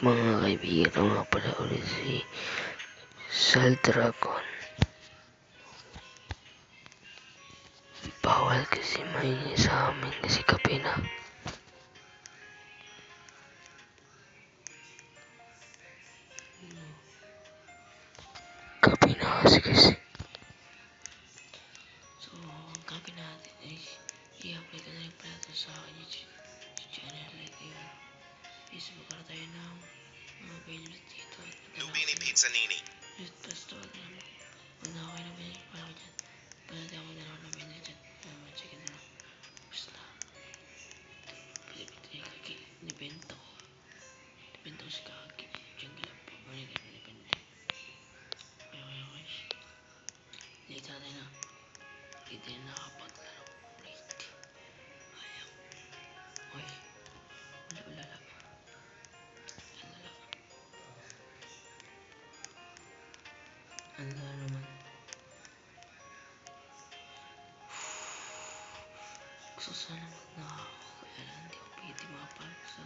Mga kaibigan, ito nga pala ulit si Saldragon. Bawal kasi maingay sa amin kasi kape na. Kape na kasi. So, ang kape natin ay i-apply ko na rin pala ito sa YouTube channel. Like yun. Facebook para tayo ng mga videos dito. Nubini Pizza Nini. Just basta wag naman. Huwag na ako na binigay pala ko dyan. Pala ako na lang na binigay dyan. Check it na. Basta. Pilipit yung kaki. Nibenta ko. Nibenta ko si kaki. Diyan ka lang pa. Binigay ko nibenta. Okay. Late natin na. Hindi na nakapaglaro. Late. Ayaw. Uy. Wala. Ano naman? Gusto sana mag-nakako. Kaya lang hindi ko pwede mapalak sa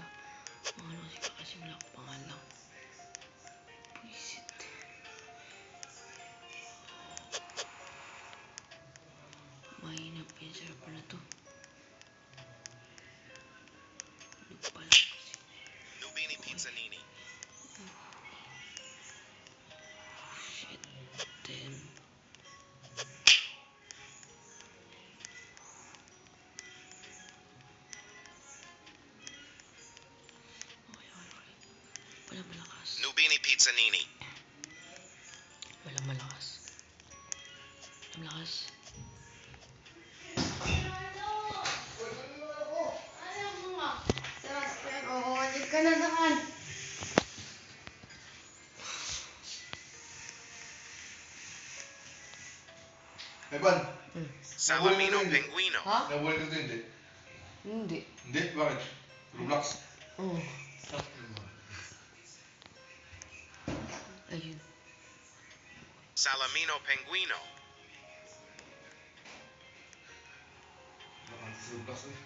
mga ano kasi wala ko pangalang. Puisit. Mahinap yung server na to. Nagpalang kasi. Nubini Pizza Nini. Shit. Damn. Okay. Wala malakas. Nubini Pizza Nini. Wala malakas. Ka na naman. Evan, Salamino Penguino. Ha? nabuli ka din, Hindi. Hindi, bakit? Roblox? Oo. Oh. Ayun. Salamino Penguino. Bakit sa Roblox eh?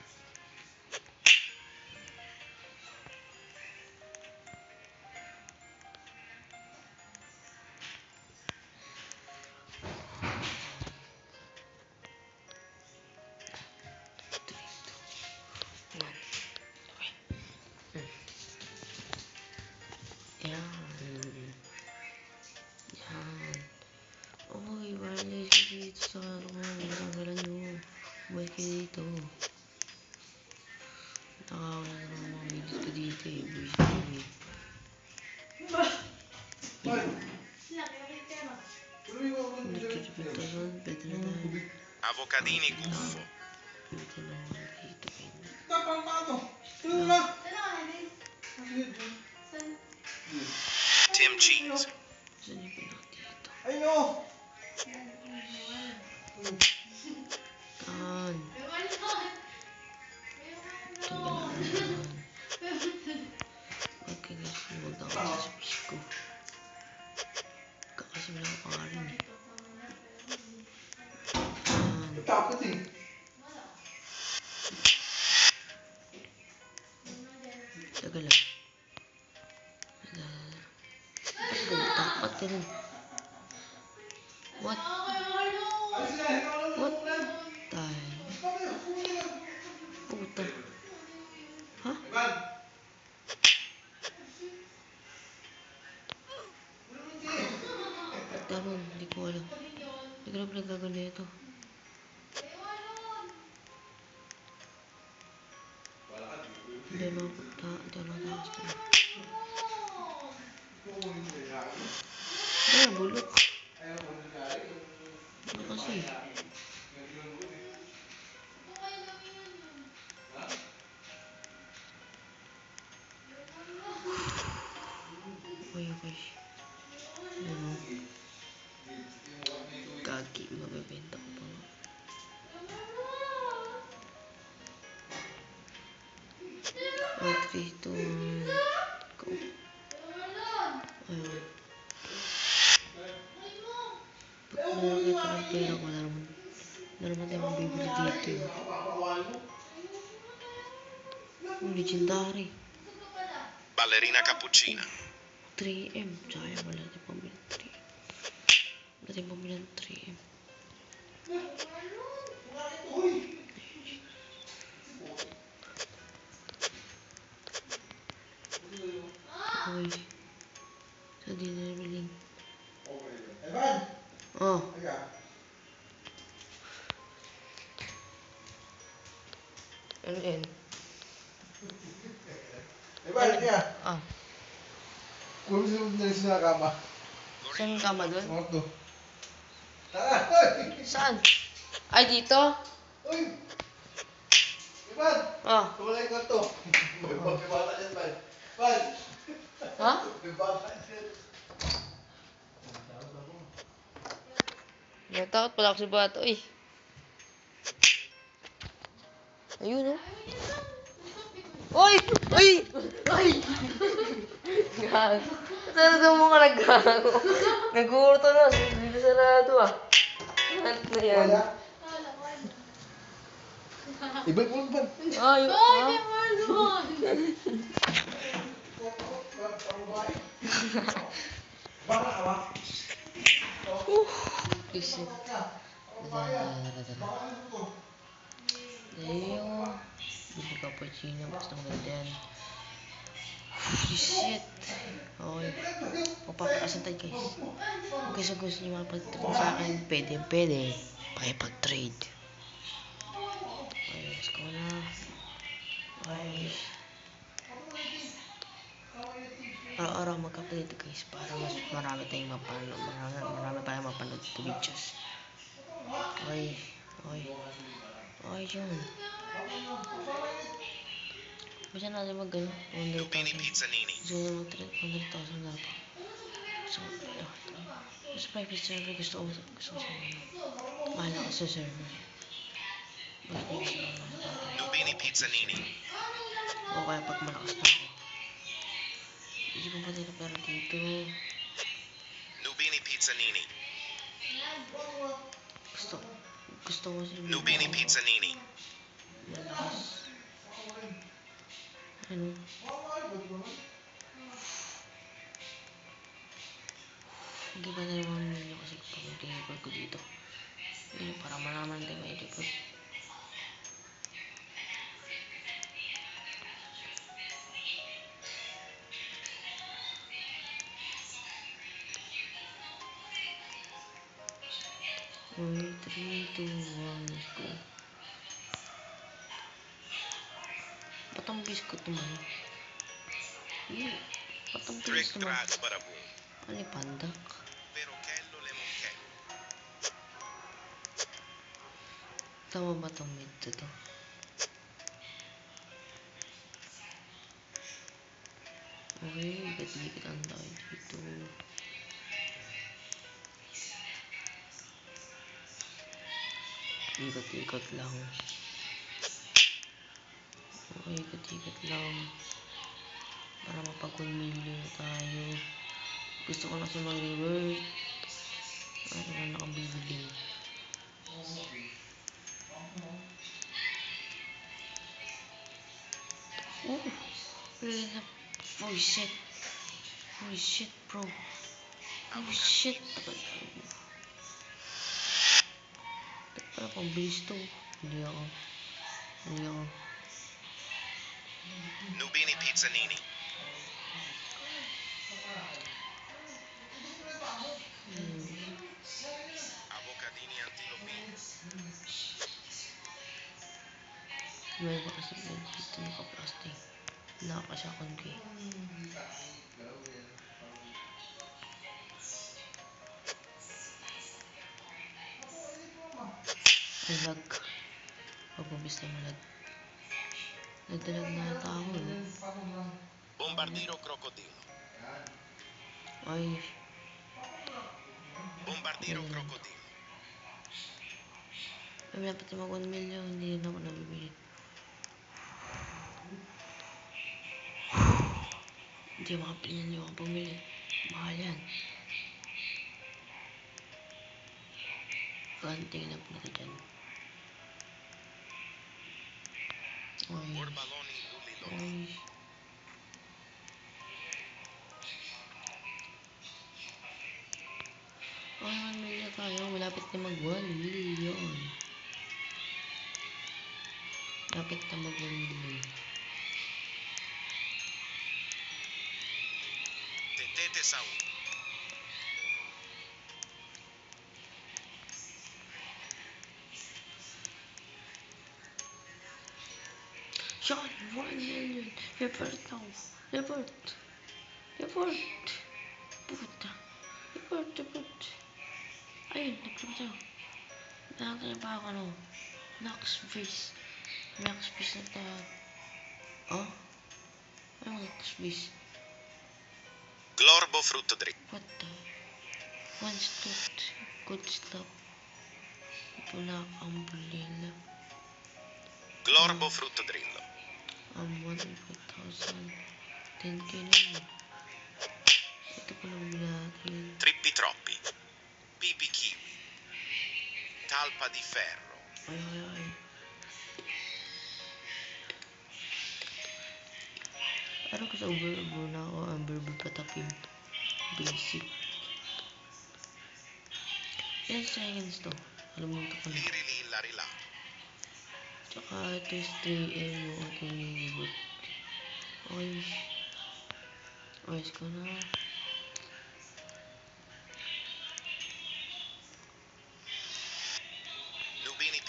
Yan. Okay, bali dito sa mga nyo. Balik kayo dito. Nakawala na mga videos ko dito eh. Buwis ko eh. Pwede na tayo. Avocadini Guffo. Pwede na mga dito. Tapang pa ito. Tulong na. Tim Cheese. Saan yung pinaka dito? Ay no. Tan. Okay guys, lumag ako sa speech ko. Kakasimula ko pa rin eh. Takot eh. Tagal lang. Ba't ganun? What? What? Tayo. Puta. Ha? Evan. Ba't ganun? Hindi ko alam. Hindi ko alam pinagaganda ito. Hindi ako nakatakas na. Ay, bulok. Ano kasi? Okay. Ano? Kaki, mabibenta ko pa nga. Oh, 3, 2, 1, go. Ayun. Pag nakakita ng pera ko, naman tayo mabibili dito eh. Legendary. ballerina cappuccina. 3M. Sayang, wala natin pamili ng 3M. Wala natin pamili ng 3M. Uy. Sa di na nabiling. Evan! Oh. Halika. Ano yan? Evan, halika. Ah. Kunin mo sa kama. Saan yung kama doon? Mga to. Tara! Hoy! Saan? Ay, dito? Uy! Evan! Ah. Tumalay ko to. May bata yan, Evan. Evan! Ha? May bata yan. Natakot pala ako sa bato. Uy. Ayun, oh. Uy! Uy! Uy! Gago. Talaga mo ka naggago. Nag-uurto na. Hindi sarado ah. Ano na yan? Wala. Ibig mo naman. Ay, Baka ka ba? Isip. Ayun. Bili cappuccino. Gusto ko din. Shit. Okay. Papapakasan tayo guys. Kung gusto nyo makapag-trade sa akin, pwede. Pakipag-trade. Okay, let's go na. Okay. Araw-araw magka-update guys para mas marami tayong mapanood. Marami tayong mapanood sa videos. Okay. Okay yun. Basta natin mag-ano? Lupini 100,000. Pizzanini. Gusto ko mag-100,000 na pa. So, mas private server gusto ko sa mahal ako sa server. Lupini Pizzanini. O kaya pag malakas na ako. Hindi ko pa dito pero dito. Lupini Pizzanini. Gusto ko si Lupini Pizzanini. malakas. Ano? Hindi ba na naman nila kasi pag mag-report ko dito. Yun, para malaman natin may report. Okay, 3, 2, 1, let's go. Ba't ang biskot naman? Ba't ang Trick bilis naman? track baraboo. Ano yung pandak? Pero kello le monche. Tama ba itong mid to? Okay, ikat-ikat tayo dito. Ikat-ikat lang. Okay, ikat-ikat lang. Para mapag-1 million tayo. Gusto ko na siya mag-revert. Ano na nakabibili. Oh shit. Oh shit, bro. Oh shit. Para pang bilis to. Hindi ako. Lupini Pizzanini. Avocadini antilopini. May ba kasi dito naka-plastic. Nakakasakon ko eh. Ay, lag. Pag-umbis na malag. Nagdalag na ata ako eh. Bombardiro crocodilo. Ay, Bombardiro crocodilo. may dapat yung mag 1 million. Hindi na ako nabibili. Hindi makapili yan yung pumili. Mahal yan. Ganting na po natin dyan. Ay. Orbaloni ulilo. Ay. million. Bakit na mag 1 million? Tentete Saul. Sean, 1 million. Report now. Report. Puta. Report. Ayun, nag-report tayo. Nakakaya pa ako ano. Max Freeze na tayo. Oh? Ano Max Freeze? Glorbo frutto dritto. What the? One stop. Good stop. Black umbrella. Glorbo frutto drillo. 100,000. 10k na yun. Ito pa lang natin. Trippi troppi. Pipi kiwi. Talpa di ferro. Ay. Parang kasi over na ako. Ang verbal patapin. Basic. Ilan seconds to? Alam ko na. Lirili larila. Tsaka ito is 3M yung aking nilibot. Okay. Ayos ko na. Nubini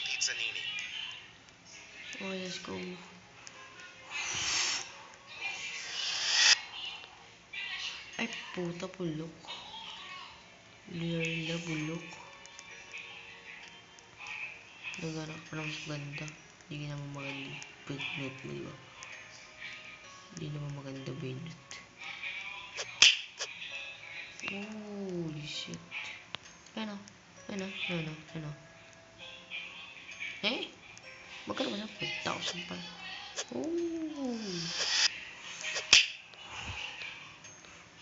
pizzanini. Okay, let's go. Ay, puta, bulok. Lirla, bulok. Naghanap pa ng mas ganda. Hindi naman maganda. Binot mo, diba? Hindi naman maganda binot. Holy shit. Ano? Eh? Magkano ba na? 5,000 pa. Oh.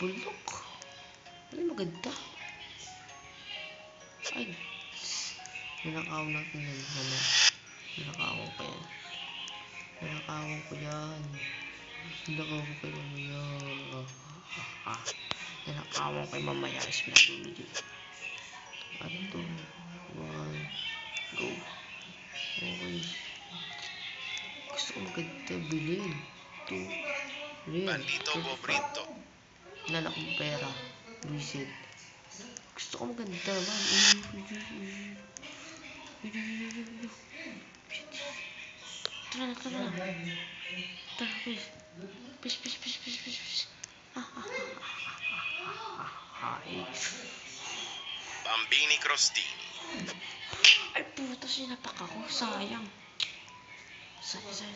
Bulok. Ano maganda? Ay. Nanakaw natin yan. Nanakawan ko yan. Nanakawan ko yan. Nanakawan ko yung mamaya. Is pinagulugin. At ito. 1. Go. Okay. Gusto ko maganda bilhin. 2. Red. Bandito bobrito. Wala akong pera. Visit. Gusto ko maganda, man. Tara, please. Please. Bambini crostini. Ay, puta, sinapak ako. Sayang. Sayang.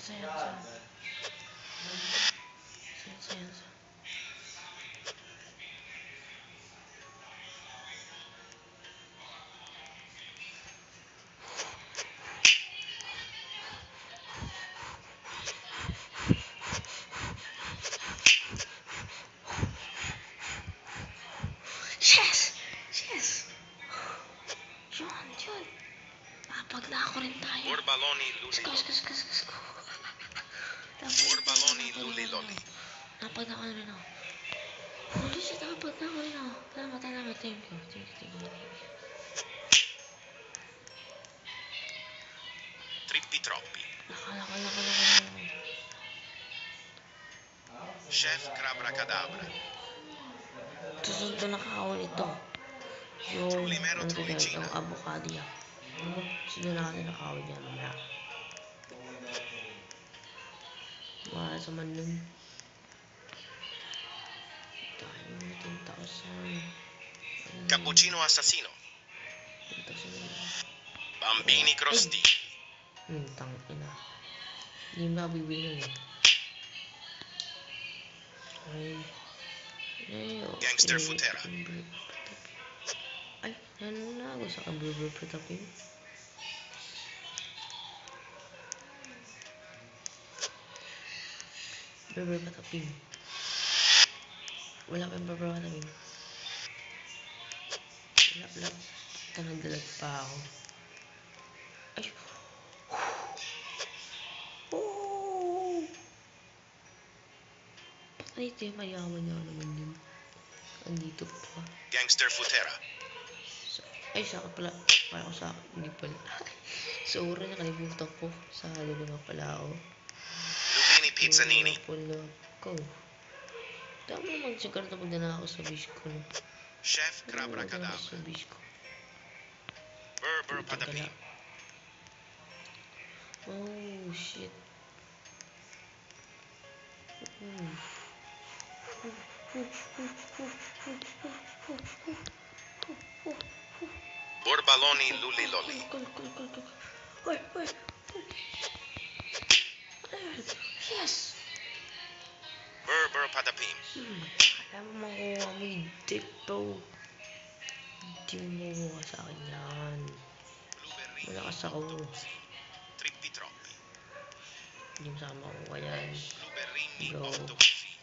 Yes! Yun. Napagla ako rin tayo. Borbaloni luliloli. Let's go. Borbaloni luliloli. Napagla ko rin ako. Holy shit, napagla ko rin ako. Salamat. Thank you. Trippi troppi. Laka. Chef Crabra-Cadabra. Susunod na nakahawal ito. Yung Trulimero Trulicina. yung avocado yan. Sunod na natin nakahawal yan. Mamaya. Mahal sa man nun. Tayo 10,000. Cappuccino assassino. 10,000. Bambini crostini. Tangina. Hindi mo bibili yun. Gangster Futera. Ay, ano gusto kang Berber Patapin? Wala pa yung Berber Patapin. Wala. Tanagdalag pa ako. Ay. Ay, ito yung mayaman niya naman yun. Andito pa. Gangster Futera. Ay, sa akin pala. Kaya ko sa akin. Hindi pala. Sorry, nakalimutan ko. Sa halo nga pala ako. Lubini Pizzanini. Pala ko. Tama naman siya karta pag nanakaw sa bish ko. No? Chef Tama naman sa Crabra bish ko. Berber Patapim. Oh, shit. Borbaloni Luliloli. Wait. Yes! Berber Patapim. Alam mo makuha mo yung dip to. Hindi mo makuha sa akin yan. Blueberry Malakas ako. Trippi Troppi. Hindi mo sa akin makuha yan. Blueberrini Bro. Octocosini.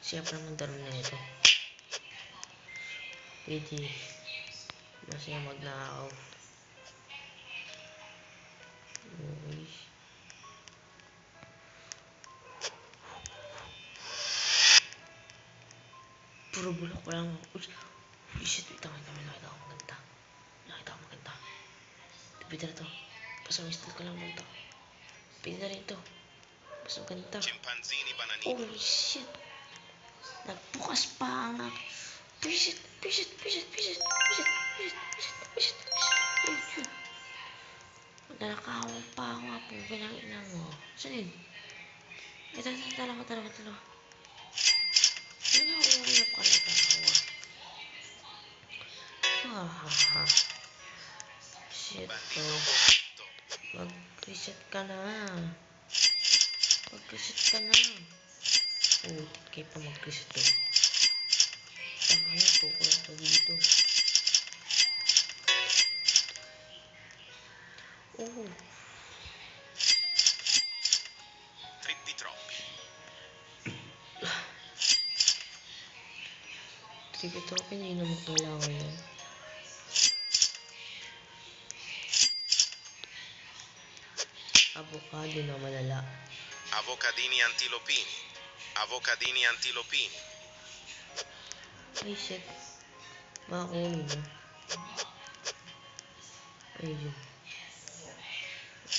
Siya pa naman daro na ito. Pwede. Masaya magnakaw. Okay. Puro bulok pa lang. Uy, shit. Nakita ko maganda. Pwede na to. Basta may style ko lang maganda. Pwede na rin to. Basta maganda. Chimpanzini Bananini. Oh shit. Nagbukas pa ang Pisit. Nalakaw pa ako po. Pinang-inang mo. Saan yun? Tala ko. Ano ako umayap ka na tatawa? Shit to. Mag-reset ka na. Oh, kayo pa mag-reset to. Tama ko lang to dito. Oh. Trippi Troppi. Trippi Troppi, hindi naman kailangan yan. Avocado na malala. Avocadini Antilopini. Ay, shit. Makakunin mo. Ayun.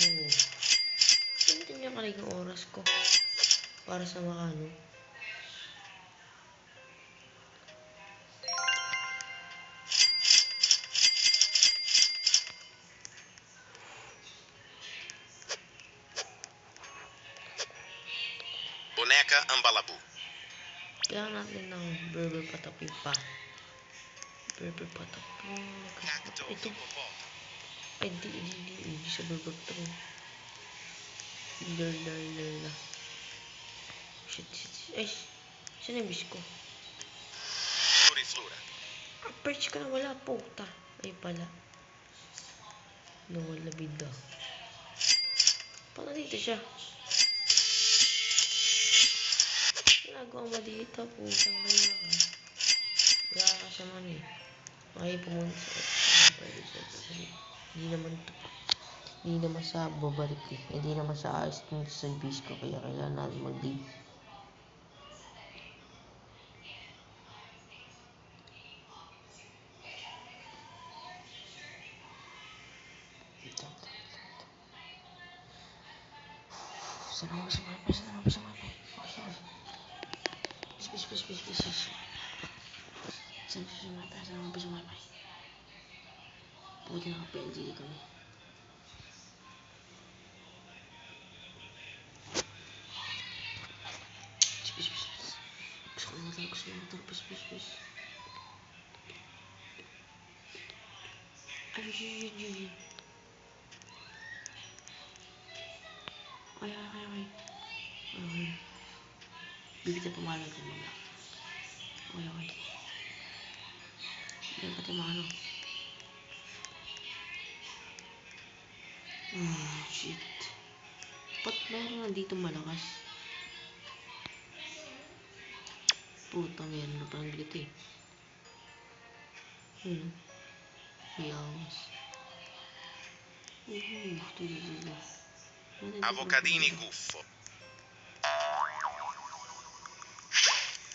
Oh. Hindi niya kalig ang oras ko. Para sa makano. Boneca Ambalabu. Kailangan natin ng Berber Patapim pa. Berber Patapim. Cacto Ito. Hippopotamo. Ay, di sa Berber to. Lala. Shit. Ay, saan yung bis ko? Floriflora. Perch ka na wala, puta. Ay pala. Nawala bida. Paano dito siya? Ginagawa mo dito, putang gala ka. Wala ka sa man eh. Ay, pumunta sa... Hindi naman sa babalik eh. Hindi naman sa ayos kung sa bis ko. Kaya kailangan natin mag-leave. Sana ako sa wifi. Bis. Sana ako sa wifi. Puti naka-PNG kami. Bis. Gusto ko na motor. Bis. Ay. Ay. Bibigyan pumalag din mamaya. Okay. Yan pati mga ano. Shit. Ba't meron nandito malakas? Puta, meron na parang bigat eh. Yawas. Tuloy. Avocadini Guffo.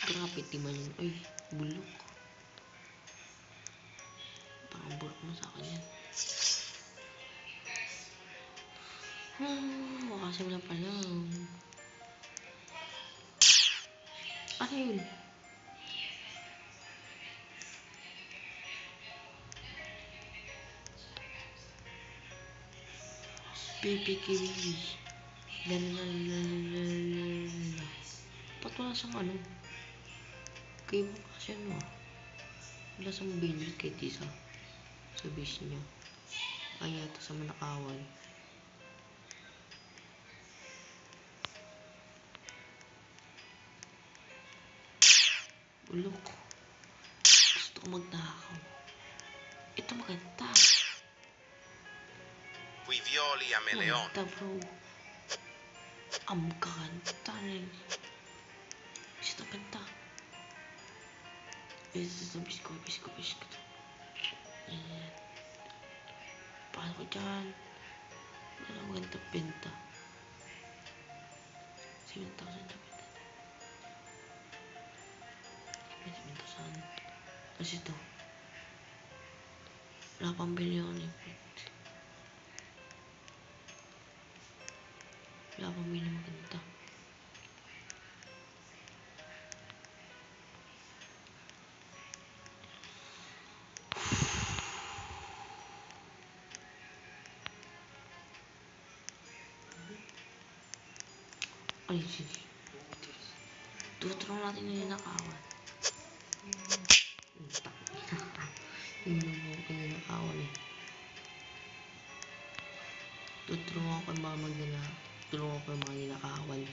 Grabe, di man yun. Ay, bulok. Parang bulok mo sa akin yan. Makasim na pala. Ano yun? PPKB. Lalalalalalala. Ba't wala siyang ano? Kaya mo kasi ano ah. Wala siyang benefit kay Tisa. Sa base niya. Ay yata sa Manakawan. Ulok. Gusto ko magnakaw. Ito maganda. Qui violi a Meleon. Maganda bro. Ang ganda rin. Ito maganda. Ito bisko. Ayan. Paano ko dyan? Wala maganda benta. 7,000 na benta. 7,000. Kasi ito. Wala pang bilyon eh. Wala pang bilyon maganda. Ay, sige. Tutulong natin yung ninakawan. Hindi mo yung ninakawan eh. Tutulungan ko yung mga tulungan ko yung mga ninakawan.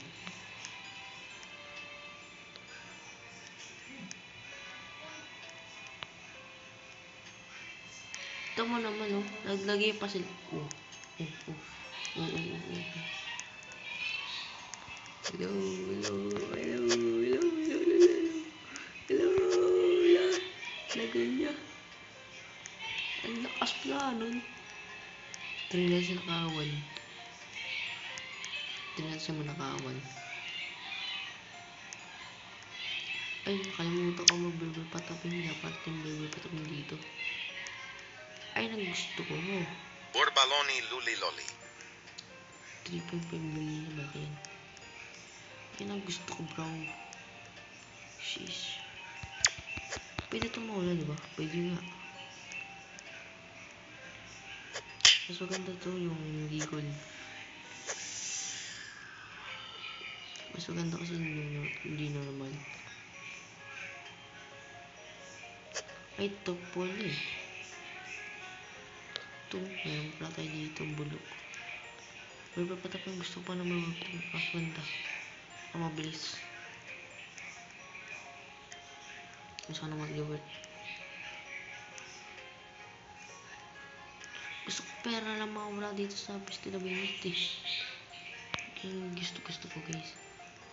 Ito mo naman oh. Naglagay pa sila. Hello. Lagay niya. Ang lakas pala nun. Trinidad siya nakawan. Ay, nakalimutan ko mag-burger patapin. Dapat yung burger patapin dito. Ay, nagusto ko. Borbaloni Luliloli. 3.5 million na ba yan? Yan ang gusto ko bro. Sheesh. Pwede ito mawala diba? Pwede nga. Mas maganda to yung Eagle. Mas maganda kasi hindi normal. Ay, top pole eh. Ito, meron pala tayo dito bulok. Pero patapang gusto pa naman magpunta. Ang mabilis. Gusto ko na mag-liwet. Gusto ko pera lang mawala dito sa Piste na Benit eh. Yung gusto ko guys.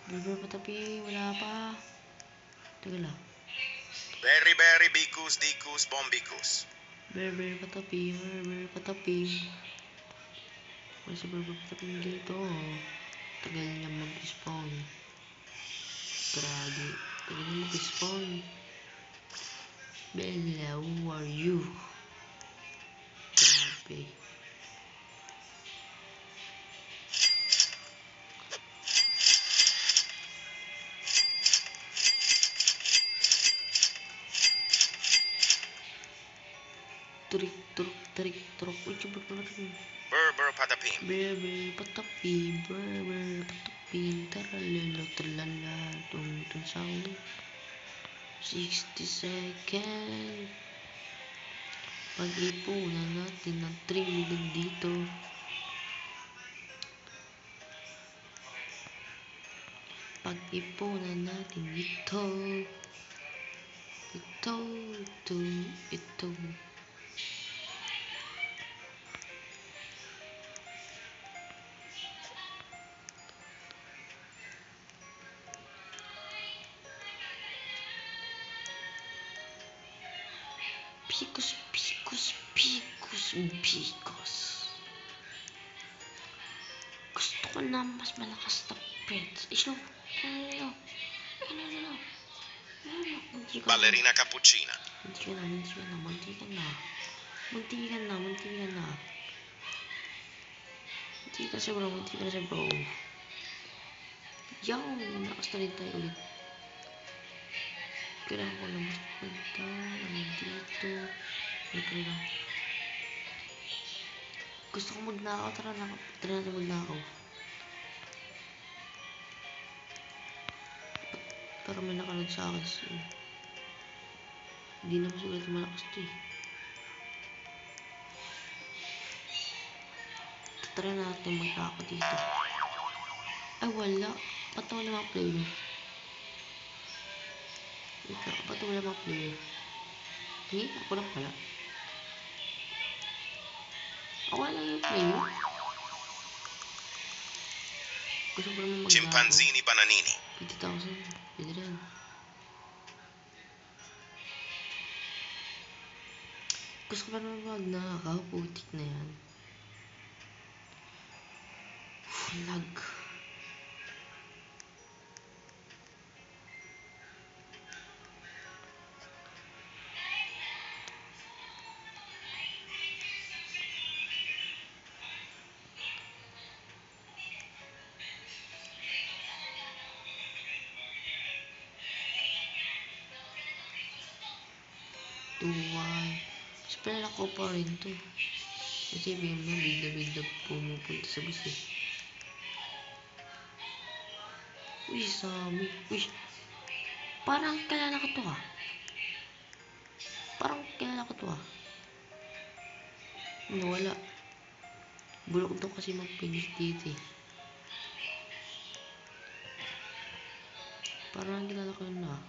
Burger patapi, wala pa. Teka lang. Berry Bicus Dicus Bombicus. Burger patapi. Wala si burger patapi dito. Tagal niya mag-spawn. Grabe. Tagal niya mag-spawn. Bella, who are you? Grabe. Turok. Uy, coba patapi. Berber Patapim. Burger patapi. Tralala. Tung sound. 60 seconds. Pag-ipunan natin ng 3 million dito. Pag-ipunan natin ito. Ito. Picos. Gusto ko na mas malakas na pets. Ano. Munti ka na. Ballerina cappuccina. Munti ka na. Munti ka na. Munti ka siya bro. Yaw! Nakastalit tayo ulit. Kailangan ko lang mas punta. Dito. Dito lang. Gusto ko magnakaw. Tara natin magnakaw. Pero may nakalad sa akin. So, hindi naman siguro ito malakas ito eh. Tara natin magnakaw dito. Ay wala. Ba't wala mga player? Ba't wala mga player? Ako lang pala. Wala yung player. Gusto ko naman magnakaw. Chimpanzini bananini. 50,000. Pwede rin. Gusto ko pa naman magnakaw. Putik na yan. Lag. Tuway. Spell ako pa rin to. Kasi may mga bigla pumupunta sa bus eh. Uy, Sammy. Uy. Parang kilala ko to ah. Nawala. Bulok daw kasi mag-finish dito eh. Parang kilala ko yun ah.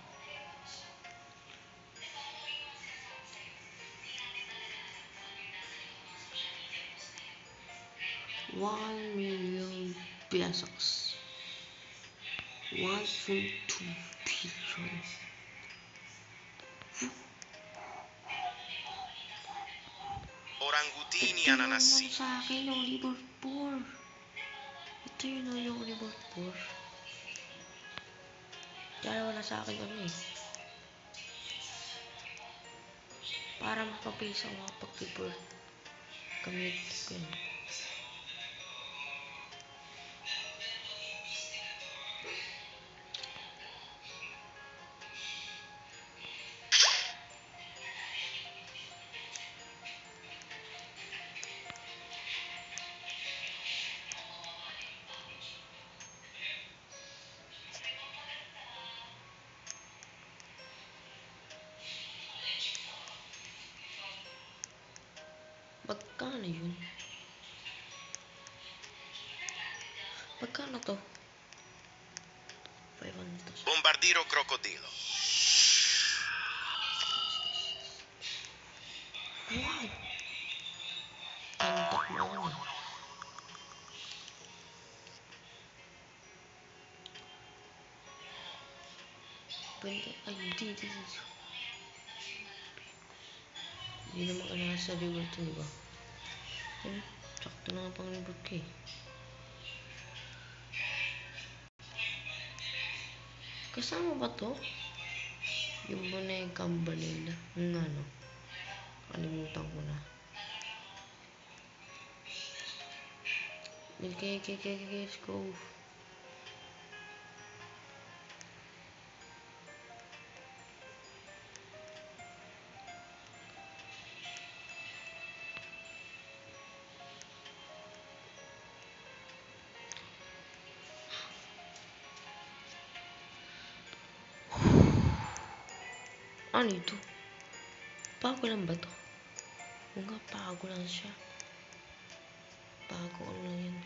$1 million pesos. 1.2 billion. Orangutini Ito ananasi. naman sa akin, Oliver Poor. Ito yun yung Oliver Poor. Kaya wala sa akin ano eh. Para mapapisa ako makapag-report. Gamit ko yun. Magkano yun? Magkano to? 500. Bombardiro crocodilo. Wow! Antok mo ako eh. Pwede, ay hindi. Hindi naman kailangan sa reward to, diba? Sakto na nga pang reward ka eh. Kasama ba to? Yung bonekang balila. Yung ano? Kalimutan ko na. Okay, let's go. Ano ito? Bago lang ba to? O nga, bago lang siya. Bago ano lang yan.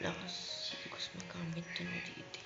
Lakas, bukas magamit to na dito.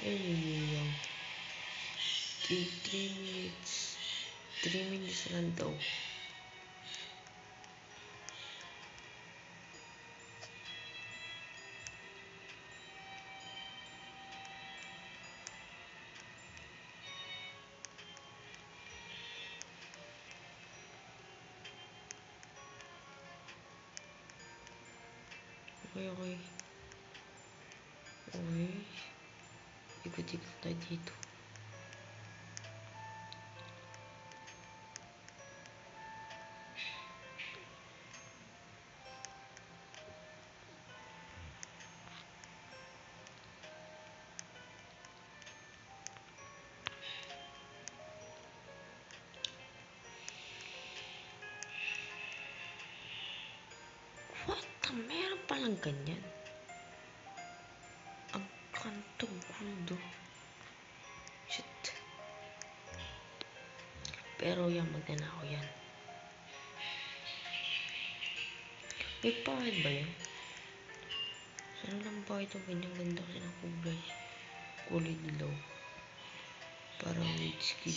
Ay, 3 minutes. 3 minutes lang daw. Okay. Okay. Ikot-ikot tayo dito. What the? Meron palang ganyan. Ang kanto gundo. Shit. Pero yung magnanakaw yan. May pahid ba yan? Saan lang ba ito ganyang ganda kasi ng kulay? Kulay dilaw. Parang whiskey.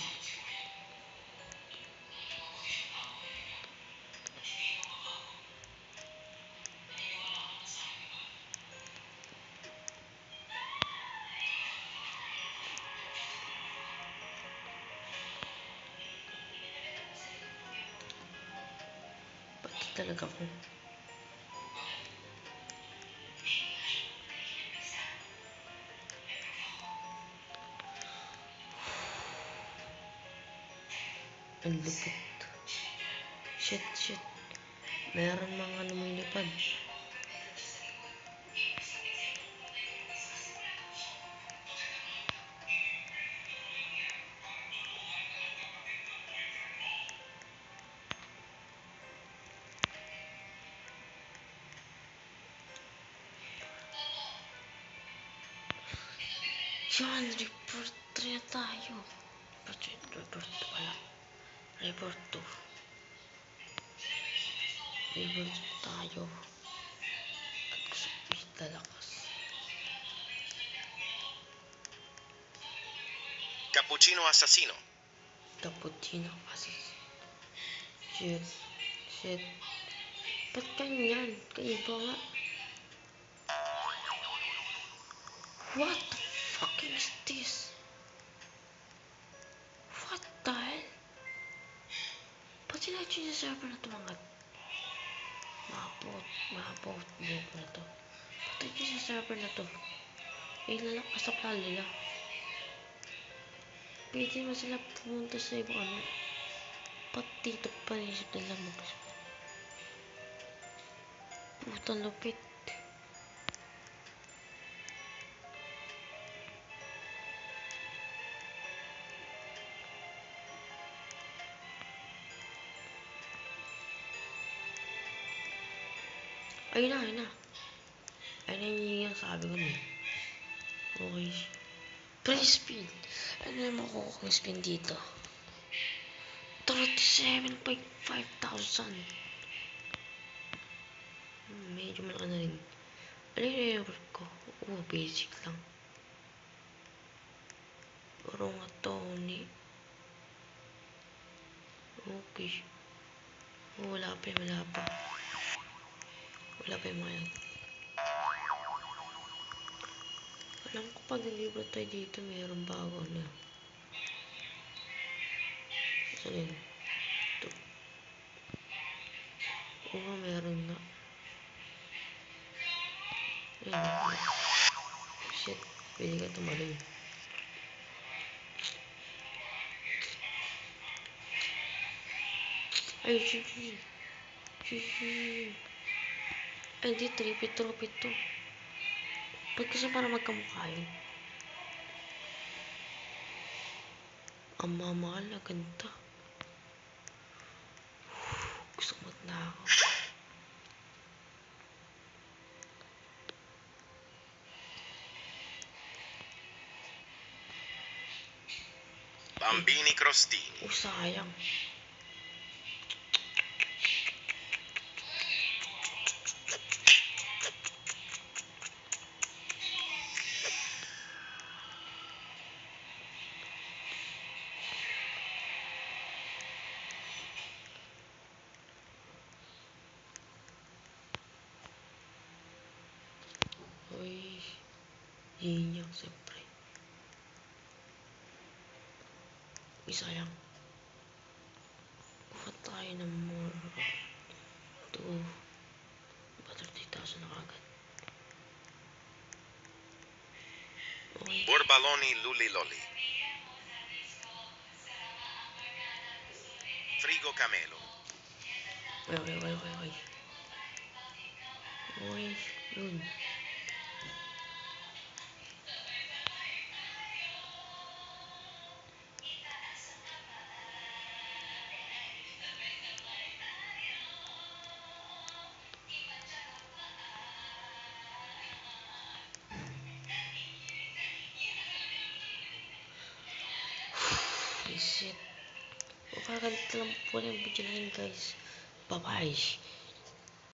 Pati talaga ko. Ang lupit. Shit. Meron mga lumilipad. Yan, report 3 tayo. Report wala. Report 2. Report tayo. At gusto ko lalakas. Cappuccino assassino. Cappuccino kasi. Shit. Ba't ganyan? Kaiba nga. What the fucking is this? What the hell? Ba't sinadyo sa server na ito mga mapot buhok na to? Ba't sinadyo sa server na to? Ilalakas sa plan nila. Pwede naman sila pumunta sa ibang ano. Ba't dito panisip nila putang lupit. Ayun na. Ayun yung sabi ko niya. Okay. Price speed. Ano yung makukuha kong spin dito? 37,500. Medyo malaki na rin. Ano yung report ko? Basic lang. Puro nga Tony. Okay. Wala pa. Wala pa yung mga yan. Alam ko pag nalibro tayo dito, mayroong bago na. Saan yun? Ito. Oo, meron na. Ayun. Shit. Pwede ka tumalon. Ay, shit. Ay, di, tripit to. Ba't kasi para magkamukha yun? Ang mamahal na ganda. Gusto ko magnakaw. Bambini crostini. Sayang. Uy. Yinyak, siyempre. Uy, sayang. Kuha tayo ng more. Ito. Ba 30,000 na kagad. Okay. Borbaloni Luliloli. Frigo Camelo. Okay. Okay, yun. Reset. O kaganito lang po yung video na yun, guys. Bye-bye.